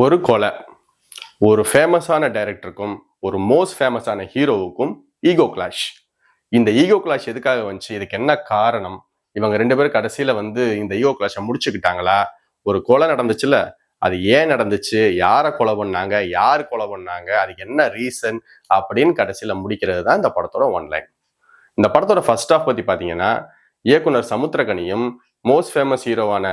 ஒரு கொலை ஒரு ஃபேமஸான டைரக்டருக்கும் ஒரு மோஸ்ட் ஃபேமஸான ஹீரோவுக்கும் ஈகோ கிளாஷ். இந்த ஈகோ கிளாஷ் எதுக்காக வந்துச்சு, இதுக்கு என்ன காரணம், இவங்க ரெண்டு பேரும் கடைசியில இந்த ஈகோ கிளாஷை முடிச்சுக்கிட்டாங்களா, ஒரு கொலை நடந்துச்சுல அது ஏன் நடந்துச்சு, யாரை கொலை பண்ணாங்க, யார் கொலை பண்ணாங்க, அதுக்கு என்ன ரீசன் அப்படின்னு கடைசியில முடிக்கிறது தான் இந்த படத்தோட ஒன்லைன். இந்த படத்தோட ஃபர்ஸ்ட் ஹாஃப் பத்தி பாத்தீங்கன்னா, இயக்குனர் சமுத்திரகனியும் மோஸ்ட் ஃபேமஸ் ஹீரோவான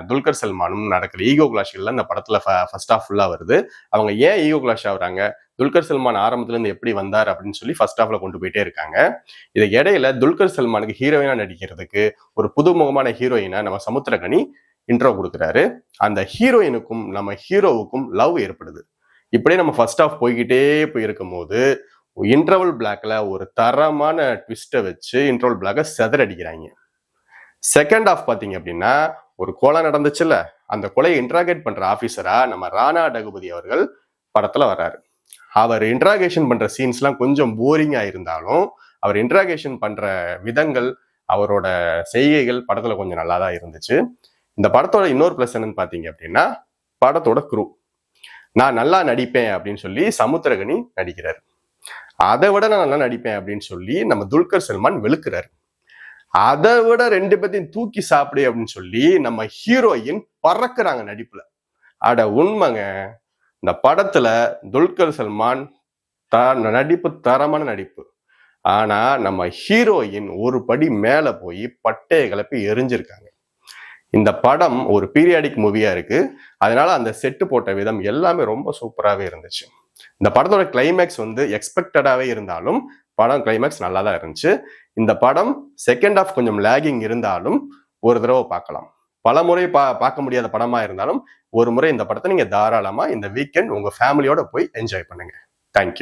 துல்கர் சல்மானும் நடக்கிற ஈகோ கிளாஷ்கள்ல இந்த படத்துல ஃபர்ஸ்ட் ஹாஃப் ஃபுல்லா வருது. அவங்க ஏன் ஈகோ கிளாஷ் ஆகுறாங்க, துல்கர் சல்மான் ஆரம்பத்துல இருந்து எப்படி வந்தார் அப்படின்னு சொல்லி ஃபர்ஸ்ட் ஹாஃப்ல கொண்டு போயிட்டே இருக்காங்க. இதுக்கு இடையில துல்கர் சல்மானுக்கு ஹீரோயினா நடிக்கிறதுக்கு ஒரு புதுமுகமான ஹீரோயினை நம்ம சமுத்திரகனி இன்ட்ரோ கொடுக்குறாரு. அந்த ஹீரோயினுக்கும் நம்ம ஹீரோவுக்கும் லவ் ஏற்படுது. இப்படியே நம்ம ஃபர்ஸ்ட் ஹாஃப் போய்கிட்டே போயிருக்கும் போது இன்டர்வல் பிளாக்ல ஒரு தரமான ட்விஸ்ட்டை வச்சு இன்டர்வல் பிளாக்கை செதறடிக்கிறாங்க. செகண்ட் ஹாஃப் பாத்தீங்க அப்படின்னா, ஒரு கொலை நடந்துச்சுல, அந்த கொலையை இன்ட்ராகேட் பண்ற ஆபீசரா நம்ம ராணா டகுபதி அவர்கள் படத்துல வர்றாரு. அவர் இன்ட்ராகேஷன் பண்ற சீன்ஸ்லாம் கொஞ்சம் போரிங்கா இருந்தாலும் அவர் இன்ட்ராகேஷன் பண்ற விதங்கள், அவரோட செய்கைகள் படத்துல கொஞ்சம் நல்லா தான் இருந்துச்சு. இந்த படத்தோட இன்னொரு பிளஸ் என்னன்னு பாத்தீங்க அப்படின்னா, படத்தோட குரூ. நான் நல்லா நடிப்பேன் அப்படின்னு சொல்லி சமுத்திரகனி நடிக்கிறாரு. அதை விட நான் நல்லா நடிப்பேன் அப்படின்னு சொல்லி நம்ம துல்கர் சல்மான் வெளுக்கிறாரு. அதை விட ரெண்டு பேத்தையும் தூக்கி சாப்பிடு அப்படின்னு சொல்லி நம்ம ஹீரோயின் பறக்குறாங்க நடிப்புல. அட உண்மைங்க, இந்த படத்துல துல்கர் சல்மான் நடிப்பு தரமான நடிப்பு. ஆனா நம்ம ஹீரோயின் ஒரு படி மேல போய் பட்டையை கிளப்பி எரிஞ்சிருக்காங்க. இந்த படம் ஒரு பீரியாடிக் மூவியா இருக்கு, அதனால அந்த செட்டு போட்ட விதம் எல்லாமே ரொம்ப சூப்பராகவே இருந்துச்சு. இந்த படத்தோட கிளைமேக்ஸ் எக்ஸ்பெக்டடாவே இருந்தாலும் படம் கிளைமேக்ஸ் நல்லா தான் இருந்துச்சு. இந்த படம் செகண்ட் ஹாஃப் கொஞ்சம் லேகிங் இருந்தாலும் ஒரு தடவை பார்க்கலாம். பல முறை பார்க்க முடியாத படமா இருந்தாலும் ஒரு முறை இந்த படத்தை நீங்க தாராளமா இந்த வீக்கெண்ட் உங்க ஃபேமிலியோட போய் என்ஜாய் பண்ணுங்க. தேங்க்யூ.